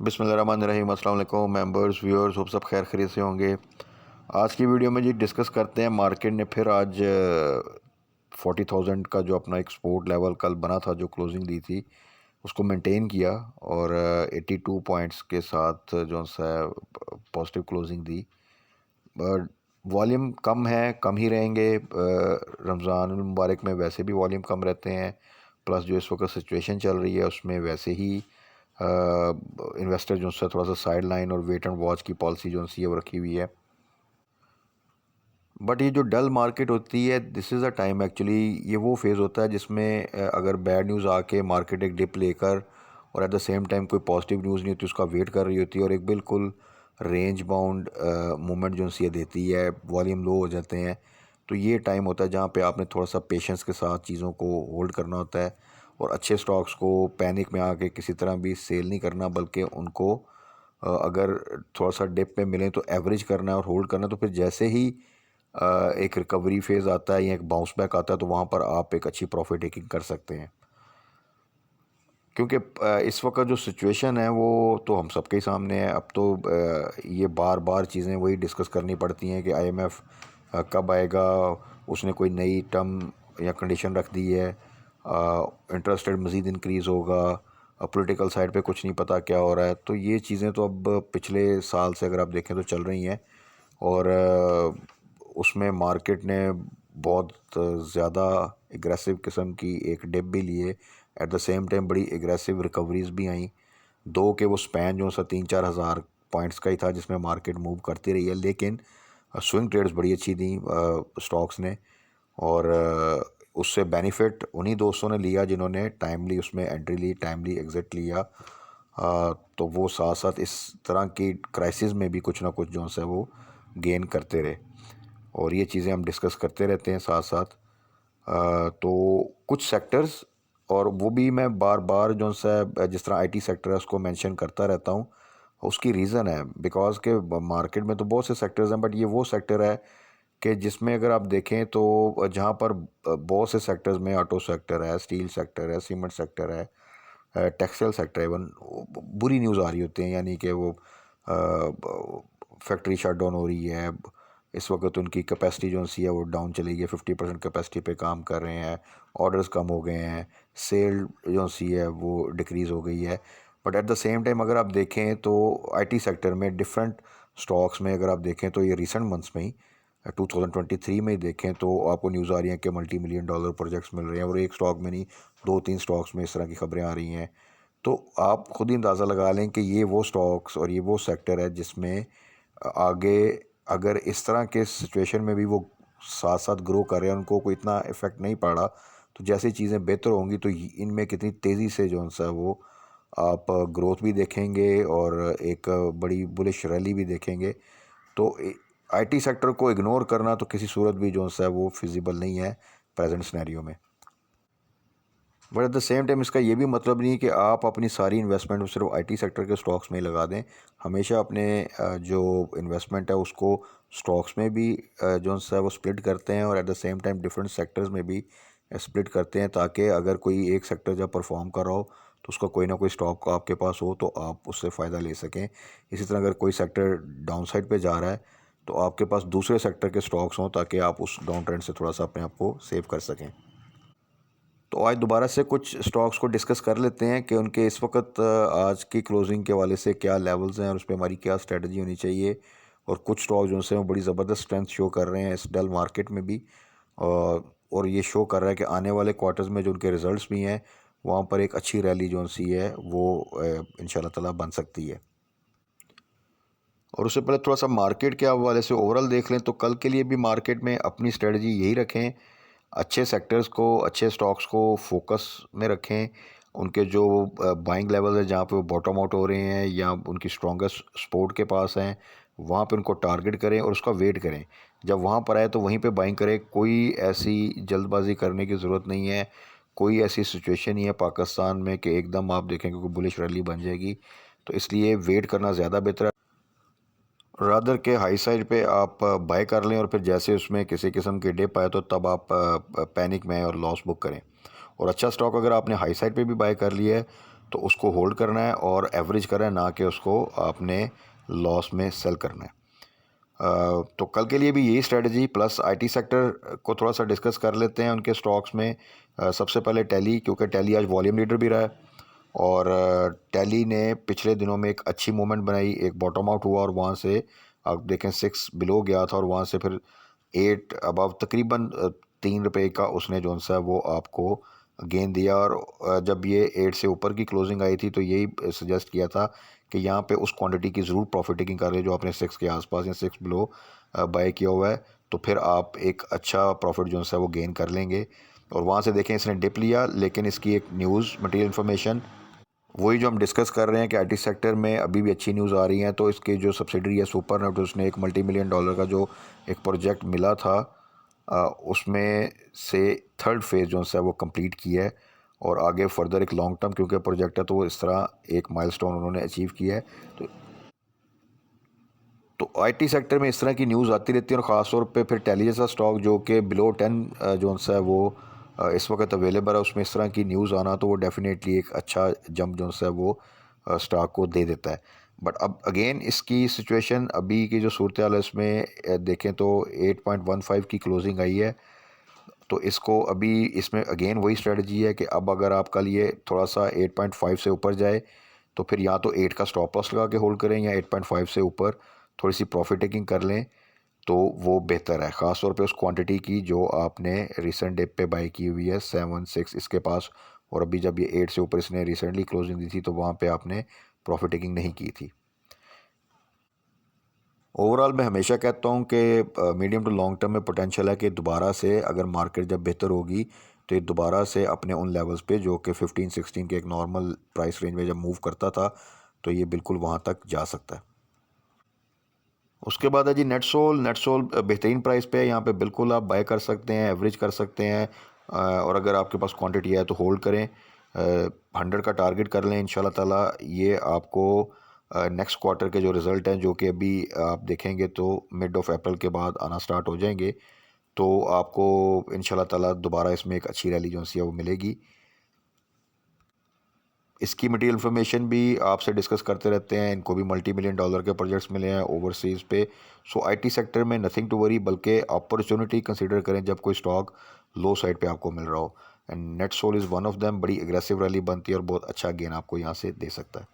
बिस्मिल्लाहिर्रहमानिर्रहीम। अस्सलाम वालेकुम मेंबर्स, व्यूअर्स, होप सब खैर खैरियत से होंगे। आज की वीडियो में जी डिस्कस करते हैं, मार्केट ने फिर आज 40,000 का जो अपना एक्सपोर्ट लेवल कल बना था, जो क्लोजिंग दी थी, उसको मेंटेन किया और 82 पॉइंट्स के साथ जो सा पॉजिटिव क्लोजिंग दी। बट वॉल्यूम कम है, कम ही रहेंगे। रमज़ान मुबारक में वैसे भी वॉल्यूम कम रहते हैं, प्लस जो इस वक्त सिचुएशन चल रही है उसमें वैसे ही इन्वेस्टर जो है थोड़ा सा साइड लाइन और वेट एंड वॉच की पॉलिसी जो सी है वो रखी हुई है। बट ये जो डल मार्केट होती है, this is a time actually, ये वो फेज़ होता है जिसमें अगर बैड न्यूज़ आके मार्केट एक डिप लेकर और एट द सेम टाइम कोई पॉजिटिव न्यूज़ नहीं होती, उसका वेट कर रही होती है और एक बिल्कुल रेंज बाउंड मूवमेंट जो सी देती है, वॉल्यूम लो हो जाते हैं। तो ये टाइम होता है जहाँ पे आपने थोड़ा सा पेशेंस के साथ चीज़ों को होल्ड करना होता है और अच्छे स्टॉक्स को पैनिक में आके किसी तरह भी सेल नहीं करना, बल्कि उनको अगर थोड़ा सा डिप में मिलें तो एवरेज करना है और होल्ड करना है। तो फिर जैसे ही एक रिकवरी फेज़ आता है या एक बाउंस बैक आता है, तो वहाँ पर आप एक अच्छी प्रॉफिट टेकिंग कर सकते हैं। क्योंकि इस वक्त जो सिचुएशन है वो तो हम सबके सामने है। अब तो ये बार बार चीज़ें वही डिस्कस करनी पड़ती हैं कि आईएमएफ कब आएगा, उसने कोई नई टर्म या कंडीशन रख दी है, इंटरेस्ट रेट मज़ीद इंक्रीज़ होगा, पॉलिटिकल साइड पे कुछ नहीं पता क्या हो रहा है। तो ये चीज़ें तो अब पिछले साल से अगर आप देखें तो चल रही हैं और उसमें मार्केट ने बहुत ज़्यादा एग्रेसिव किस्म की एक डिप भी लिए, एट द सेम टाइम बड़ी एग्रेसिव रिकवरीज भी आई। दो के वो स्पैन जो सा 3-4 हज़ार पॉइंट्स का ही था जिसमें मार्केट मूव करती रही है, लेकिन स्विंग ट्रेड्स बड़ी अच्छी दी स्टॉक्स ने और उससे बेनिफिट उन्हीं दोस्तों ने लिया जिन्होंने टाइमली उसमें एंट्री ली, टाइमली एग्ज़िट लिया। तो वो साथ साथ इस तरह की क्राइसिस में भी कुछ ना कुछ जो है वो गेन करते रहे और ये चीज़ें हम डिस्कस करते रहते हैं साथ साथ। तो कुछ सेक्टर्स, और वो भी मैं बार बार जो सा जिस तरह आईटी सेक्टर है उसको मेंशन करता रहता हूँ। उसकी रीज़न है बिकॉज के मार्केट में तो बहुत से सेक्टर्स हैं, बट ये वो सेक्टर है कि जिसमें अगर आप देखें तो जहाँ पर बहुत से सेक्टर्स में ऑटो सेक्टर है, स्टील सेक्टर है, सीमेंट सेक्टर है, टेक्सटाइल सेक्टर है, इवन बुरी न्यूज़ आ रही होती है, यानी कि वो फैक्ट्री शट डाउन हो रही है। इस वक्त उनकी कैपेसिटी जो सी है वो डाउन चली गई, 50% कैपेसिटी पे काम कर रहे हैं, ऑर्डर्स कम हो गए हैं, सेल जो सी है वो डिक्रीज़ हो गई है। But at the same time अगर आप देखें तो आईटी सेक्टर में डिफरेंट स्टॉक्स में अगर आप देखें तो ये रिसेंट मंथ्स में ही 2023 में ही देखें तो आपको न्यूज़ आ रही है कि मल्टी मिलियन डॉलर प्रोजेक्ट्स मिल रहे हैं और एक स्टॉक में नहीं, 2-3 स्टॉक्स में इस तरह की खबरें आ रही हैं। तो आप खुद ही अंदाज़ा लगा लें कि ये वो स्टॉक्स और ये वो सेक्टर है जिसमें आगे अगर इस तरह के सिचुएशन में भी वो साथ साथ ग्रो कर रहे हैं, उनको कोई इतना इफ़ेक्ट नहीं पड़ा, तो जैसे चीज़ें बेहतर होंगी तो इनमें कितनी तेज़ी से जो सा वो आप ग्रोथ भी देखेंगे और एक बड़ी बुलिश रैली भी देखेंगे। तो आईटी सेक्टर को इग्नोर करना तो किसी सूरत भी जो सा वो फिजिबल नहीं है प्रेजेंट सिनेरियो में। But at the same time इसका ये भी मतलब नहीं कि आप अपनी सारी इन्वेस्टमेंट सिर्फ आईटी सेक्टर के स्टॉक्स में ही लगा दें। हमेशा अपने जो इन्वेस्टमेंट है उसको स्टॉक्स में भी जो है वो स्प्लिट करते हैं और at the same time different sectors में भी स्प्लिट करते हैं, ताकि अगर कोई एक सेक्टर जब परफॉर्म कर रहा हो तो उसका कोई ना कोई स्टॉक आपके पास हो तो आप उससे फ़ायदा ले सकें। इसी तरह अगर कोई सेक्टर डाउन साइड पर जा रहा है तो आपके पास दूसरे सेक्टर के स्टॉक्स हों ताकि आप उस डाउन ट्रेंड से थोड़ा सा अपने आप को सेव कर सकें। तो आज दोबारा से कुछ स्टॉक्स को डिस्कस कर लेते हैं कि उनके इस वक्त आज की क्लोजिंग के वाले से क्या लेवल्स हैं और उस पर हमारी क्या स्ट्रेटजी होनी चाहिए। और कुछ स्टॉक्स जो से वो बड़ी ज़बरदस्त स्ट्रेंथ शो कर रहे हैं इस डल मार्केट में भी, और ये शो कर रहा है कि आने वाले क्वार्टर्स में जो उनके रिजल्ट्स भी हैं वहाँ पर एक अच्छी रैली जो सी है वो इंशाल्लाह ताला बन सकती है। और उससे पहले थोड़ा सा मार्केट के हवाले से ओवरऑल देख लें तो कल के लिए भी मार्केट में अपनी स्ट्रेटजी यही रखें, अच्छे सेक्टर्स को, अच्छे स्टॉक्स को फोकस में रखें। उनके जो बाइंग लेवल है जहाँ पे वो बॉटम आउट हो रहे हैं या उनकी स्ट्रॉन्गेस्ट सपोर्ट के पास हैं, वहाँ पे उनको टारगेट करें और उसका वेट करें। जब वहाँ पर आए तो वहीं पे बाइंग करें। कोई ऐसी जल्दबाजी करने की ज़रूरत नहीं है। कोई ऐसी सिचुएशन नहीं है पाकिस्तान में कि एकदम आप देखेंगे कोई बुलिश रैली बन जाएगी। तो इसलिए वेट करना ज़्यादा बेहतर है। रादर के हाई साइड पे आप बाय कर लें और फिर जैसे उसमें किसी किस्म की डिप आए तो तब आप पैनिक में और लॉस बुक करें। और अच्छा स्टॉक अगर आपने हाई साइड पे भी बाय कर लिया है तो उसको होल्ड करना है और एवरेज करना है, ना कि उसको आपने लॉस में सेल करना है। तो कल के लिए भी यही स्ट्रेटजी, प्लस आईटी सेक्टर को थोड़ा सा डिस्कस कर लेते हैं उनके स्टॉक्स में। सबसे पहले टैली, क्योंकि टैली आज वॉल्यूम लीडर भी रहा है और टैली ने पिछले दिनों में एक अच्छी मूवमेंट बनाई, एक बॉटम आउट हुआ और वहाँ से आप देखें 6 बिलो गया था और वहाँ से फिर 8 अबव तकरीबन 3 रुपये का उसने जो सा वो आपको गेन दिया। और जब ये 8 से ऊपर की क्लोजिंग आई थी तो यही सजेस्ट किया था कि यहाँ पे उस क्वांटिटी की ज़रूर प्रॉफिट टेकिंग कर रहे जो आपने 6 के आसपास या 6 बिलो बाय किया हुआ है, तो फिर आप एक अच्छा प्रॉफिट जो है वो गेन कर लेंगे। और वहाँ से देखें इसने डिप लिया, लेकिन इसकी एक न्यूज़ मटेरियल इन्फॉर्मेशन वही जो हम डिस्कस कर रहे हैं कि आईटी सेक्टर में अभी भी अच्छी न्यूज़ आ रही हैं। तो इसके जो सब्सिडरी है सुपरनेट, उसने एक $multi-million का जो एक प्रोजेक्ट मिला था उसमें से थर्ड फेज़ जो है वो कंप्लीट किया है और आगे फर्दर एक लॉन्ग टर्म क्योंकि प्रोजेक्ट है तो वो इस तरह एक माइलस्टोन उन्होंने अचीव किया है। तो आईटी सेक्टर में इस तरह की न्यूज़ आती रहती है और ख़ास तौर पे फिर टैली जैसा स्टॉक जो कि बिलो 10 जो सा है वो इस वक्त अवेलेबल है, उसमें इस तरह की न्यूज़ आना तो वो डेफिनेटली एक अच्छा जंप जो सा है वो स्टॉक को दे देता है। बट अब अगेन इसकी सिचुएशन अभी की जो सूरत हाल है इसमें देखें तो 8.15 की क्लोजिंग आई है। तो इसको अभी इसमें अगेन वही स्ट्रेटजी है कि अब अगर आप कल ये थोड़ा सा 8.5 से ऊपर जाए तो फिर या तो 8 का स्टॉप लॉस लगा के होल्ड करें या 8.5 से ऊपर थोड़ी सी प्रॉफिट टेकिंग कर लें तो वो बेहतर है, ख़ास तौर पे उस क्वांटिटी की जो आपने रिसेंट डिप पे बाई की हुई है 7-6 इसके पास। और अभी जब ये 8 से ऊपर इसने रिसेंटली क्लोजिंग दी थी तो वहाँ पे आपने प्रॉफिट टेकिंग नहीं की थी। ओवरऑल मैं हमेशा कहता हूँ कि मीडियम टू लॉन्ग टर्म में पोटेंशियल है कि दोबारा से अगर मार्केट जब बेहतर होगी तो ये दोबारा से अपने उन लेवल्स पे जो कि 15-16 के एक नॉर्मल प्राइस रेंज में जब मूव करता था तो ये बिल्कुल वहाँ तक जा सकता है। उसके बाद है जी नेटसोल। नेटसोल बेहतरीन प्राइस पे है, यहाँ पे बिल्कुल आप बाय कर सकते हैं, एवरेज कर सकते हैं और अगर आपके पास क्वांटिटी है तो होल्ड करें। 100 का टारगेट कर लें इंशाल्लाह ताला। ये आपको नेक्स्ट क्वार्टर के जो रिज़ल्ट हैं जो कि अभी आप देखेंगे तो मिड ऑफ अप्रैल के बाद आना स्टार्ट हो जाएंगे, तो आपको इंशाल्लाह ताला दोबारा इसमें एक अच्छी रैली जो सी है वो मिलेगी। इसकी मटेरियल इन्फॉर्मेशन भी आपसे डिस्कस करते रहते हैं, इनको भी $multi-million के प्रोजेक्ट्स मिले हैं ओवरसीज़ पे। सो आईटी सेक्टर में नथिंग टू वरी, बल्कि अपॉर्चुनिटी कंसीडर करें जब कोई स्टॉक लो साइड पे आपको मिल रहा हो। And NetSol is one of them. बड़ी एग्रेसिव रैली बनती है और बहुत अच्छा गेन आपको यहाँ से दे सकता है।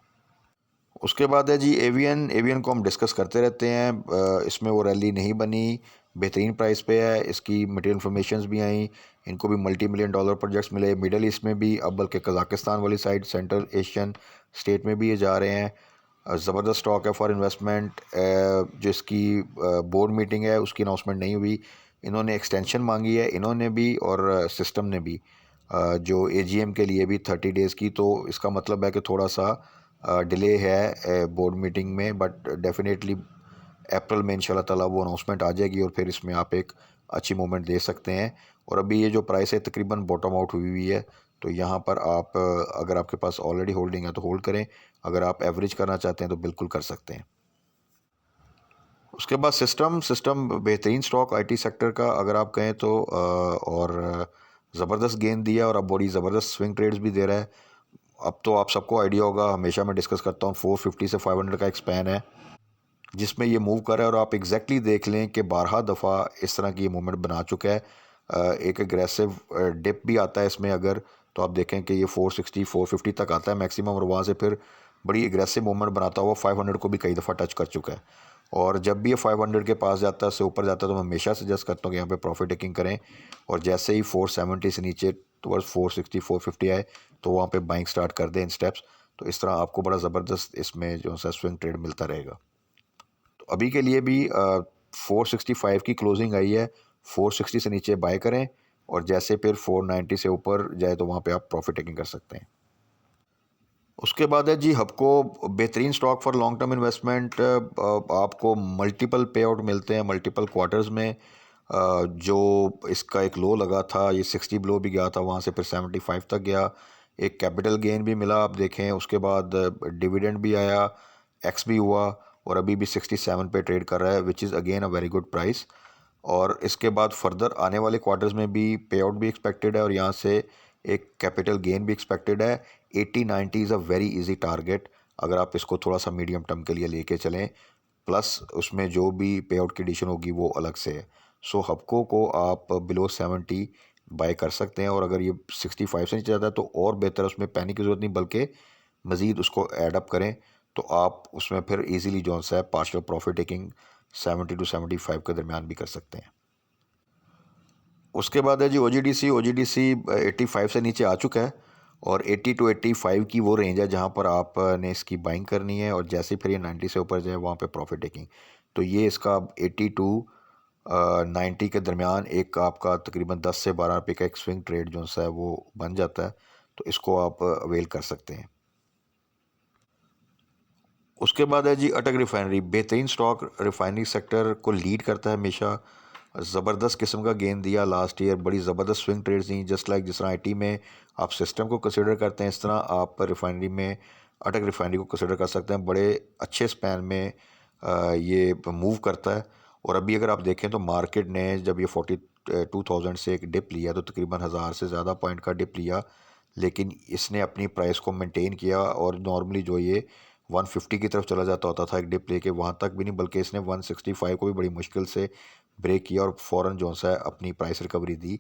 उसके बाद है जी एवियन। एवियन को हम डिस्कस करते रहते हैं, इसमें वो रैली नहीं बनी, बेहतरीन प्राइस पे है, इसकी मटेरियल इन्फॉर्मेशंस भी आई, इनको भी $multi-million प्रोजेक्ट्स मिले मिडल ईस्ट में भी, अब बल्कि कज़ाकिस्तान वाली साइड सेंट्रल एशियन स्टेट में भी ये जा रहे हैं। ज़बरदस्त स्टॉक है फॉर इन्वेस्टमेंट। जिसकी बोर्ड मीटिंग है उसकी अनाउंसमेंट नहीं हुई, इन्होंने एक्सटेंशन मांगी है इन्होंने भी और सिस्टम ने भी जो एजीएम के लिए भी 30 डेज़ की। तो इसका मतलब है कि थोड़ा सा डिले है बोर्ड मीटिंग में, बट डेफिनेटली अप्रैल में इंशाल्लाह ताला वो अनाउंसमेंट आ जाएगी और फिर इसमें आप एक अच्छी मूवमेंट दे सकते हैं। और अभी ये जो प्राइस है तकरीबन बॉटम आउट हुई हुई है, तो यहाँ पर आप अगर आपके पास ऑलरेडी होल्डिंग है तो होल्ड करें, अगर आप एवरेज करना चाहते हैं तो बिल्कुल कर सकते हैं। उसके बाद सिस्टम। सिस्टम बेहतरीन स्टॉक आईटी सेक्टर का अगर आप कहें तो और ज़बरदस्त गेंद दिया और अब बड़ी ज़बरदस्त स्विंग ट्रेड्स भी दे रहा है। अब तो आप सबको आइडिया होगा, हमेशा मैं डिस्कस करता हूँ 450 से 500 का एक स्पैन है जिसमें ये मूव कर रहा है और आप एग्जैक्टली देख लें कि 12 दफ़ा इस तरह की ये मूवमेंट बना चुका है। एक एग्रेसिव डिप भी आता है इसमें अगर, तो आप देखें कि ये 460 450 तक आता है मैक्सिमम और वहाँ से फिर बड़ी एग्रेसिव मूवमेंट बनाता हुआ 500 को भी कई दफ़ा टच कर चुका है। और जब भी ये 500 के पास जाता है, से ऊपर जाता है, तो मैं हमेशा सजेस्ट करता हूँ कि यहाँ पे प्रॉफिट टेकिंग करें और जैसे ही 470 से नीचे टुवर्ड्स 460 450 आए तो वहाँ पे बाइंग स्टार्ट कर दें इन स्टेप्स। तो इस तरह आपको बड़ा ज़बरदस्त इसमें जो है स्विंग ट्रेड मिलता रहेगा। तो अभी के लिए भी 465 की क्लोजिंग आई है, 460 से नीचे बाय करें और जैसे फिर 490 से ऊपर जाए तो वहाँ पे आप प्रॉफिट टेकिंग कर सकते हैं। उसके बाद है जी हबको। बेहतरीन stock for long term investment. आपको मल्टीपल पे आउट मिलते हैं मल्टीपल क्वार्टर्स में। जो इसका एक लो लगा था, ये 60 बिलो भी गया था, वहाँ से फिर 75 तक गया, एक कैपिटल गेन भी मिला आप देखें। उसके बाद डिविडेंड भी आया, एक्स भी हुआ और अभी भी 67 पे ट्रेड कर रहा है, which is again a very good price. और इसके बाद फर्दर आने वाले क्वार्टर्स में भी पे आउट भी एक्सपेक्टेड है और यहाँ से एक कैपिटल गेन भी एक्सपेक्टेड है। 80-90 is a very easy target अगर आप इसको थोड़ा सा मीडियम टर्म के लिए लेके चलें, प्लस उसमें जो भी पे आउट कंडीशन होगी वो अलग से है। सो हपको को आप बिलो 70 बाय कर सकते हैं, और अगर ये 65 से नीचे जाता है तो और बेहतर है, उसमें पैनिक की ज़रूरत नहीं बल्कि मज़ीद उसको ऐड अप करें, तो आप उसमें फिर इजीली जो सा है पार्शियल प्रॉफिट टेकिंग 70 टू 75 के दरमियान भी कर सकते हैं। उसके बाद है जी OGDC। OGDC 85 से नीचे आ चुका है, और 80 टू 85 की वो रेंज है जहाँ पर आपने इसकी बाइंग करनी है, और जैसे फिर ये 90 से ऊपर जाए वहाँ पे प्रॉफिट टेकिंग। तो ये इसका 80 टू 90 के दरमियान एक आपका तकरीबन 10 से 12 रुपये का एक स्विंग ट्रेड जो सा है वो बन जाता है, तो इसको आप अवेल कर सकते हैं। उसके बाद है जी अटक रिफाइनरी। बेहतरीन स्टॉक, रिफाइनरी सेक्टर को लीड करता है हमेशा। ज़बरदस्त किस्म का गेन दिया लास्ट ईयर, बड़ी ज़बरदस्त स्विंग ट्रेड्स दी। जस्ट लाइक जिस तरह IT में आप सिस्टम को कंसिडर करते हैं, इस तरह आप रिफाइनरी में अटक रिफाइनरी को कंसिडर कर सकते हैं। बड़े अच्छे स्पैन में ये मूव करता है। और अभी अगर आप देखें तो मार्केट ने जब ये 42,000 से एक डिप लिया तो तकरीबन 1000 से ज़्यादा पॉइंट का डिप लिया, लेकिन इसने अपनी प्राइस को मेंटेन किया, और नॉर्मली जो ये 150 की तरफ चला जाता होता था एक डिप लेके, वहाँ तक भी नहीं बल्कि इसने 165 को भी बड़ी मुश्किल से ब्रेक किया और फ़ौरन जो सा है अपनी price recovery the.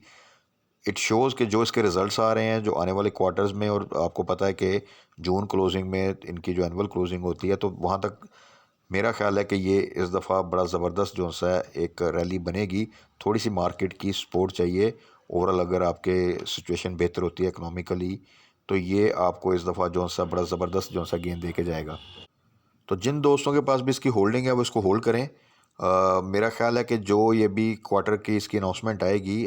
It shows कि जो इसके रिज़ल्ट्स आ रहे हैं जो आने वाले क्वार्टर्स में, और आपको पता है कि जून क्लोजिंग में इनकी जो एनुअल क्लोजिंग होती है, तो वहाँ तक मेरा ख्याल है कि ये इस दफ़ा बड़ा ज़बरदस्त जो सा है एक रैली बनेगी। थोड़ी सी मार्केट की सपोर्ट चाहिए। ओवरऑल अगर आपके सिचुएशन बेहतर होती है इकनॉमिकली, तो ये आपको इस दफ़ा जो सा बड़ा ज़बरदस्त जो सा गेन दे के जाएगा। तो जिन दोस्तों के पास भी इसकी होल्डिंग है वो इसको होल्ड करें। मेरा ख्याल है कि जो ये भी क्वार्टर की इसकी अनाउंसमेंट आएगी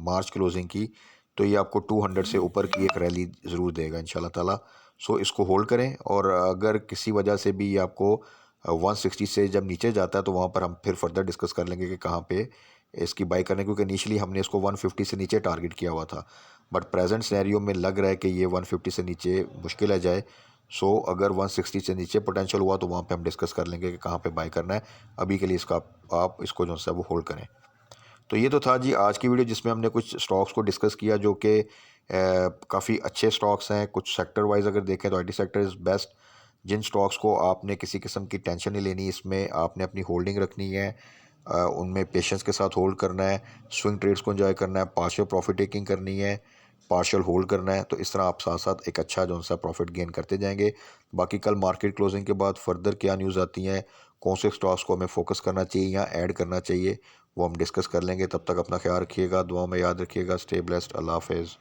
मार्च क्लोजिंग की, तो ये आपको 200 से ऊपर की एक रैली ज़रूर देगा इंशाल्लाह ताला। सो इसको होल्ड करें, और अगर किसी वजह से भी ये आपको 160 से जब नीचे जाता है तो वहाँ पर हम फिर फर्दर डिस्कस कर लेंगे कि कहाँ पे इसकी बाई करने, क्योंकि इनिशियली हमने इसको 150 से नीचे टारगेट किया हुआ था, बट प्रेजेंट सिनेरियो में लग रहा है कि ये 150 से नीचे मुश्किल है जाए। सो अगर 160 से नीचे पोटेंशियल हुआ तो वहाँ पे हम डिस्कस कर लेंगे कि कहाँ पे बाय करना है। अभी के लिए इसका आप इसको जो है वो होल्ड करें। तो ये तो था जी आज की वीडियो, जिसमें हमने कुछ स्टॉक्स को डिस्कस किया जो कि काफ़ी अच्छे स्टॉक्स हैं। कुछ सेक्टर वाइज अगर देखें तो IT सेक्टर इज़ बेस्ट। जिन स्टॉक्स को आपने किसी किस्म की टेंशन नहीं लेनी, इसमें आपने अपनी होल्डिंग रखनी है, उनमें पेशेंस के साथ होल्ड करना है, स्विंग ट्रेड्स को एंजॉय करना है, पार्शियल प्रॉफिट टेकिंग करनी है, पार्शियल होल्ड करना है। तो इस तरह आप साथ साथ एक अच्छा जो सा प्रॉफिट गेन करते जाएंगे। बाकी कल मार्केट क्लोजिंग के बाद फर्दर क्या न्यूज़ आती हैं, कौन से स्टॉक्स को हमें फोकस करना चाहिए या ऐड करना चाहिए, वो हम डिस्कस कर लेंगे। तब तक अपना ख्याल रखिएगा, दुआ में याद रखिएगा। Stay blessed. अल्लाह हाफिज़।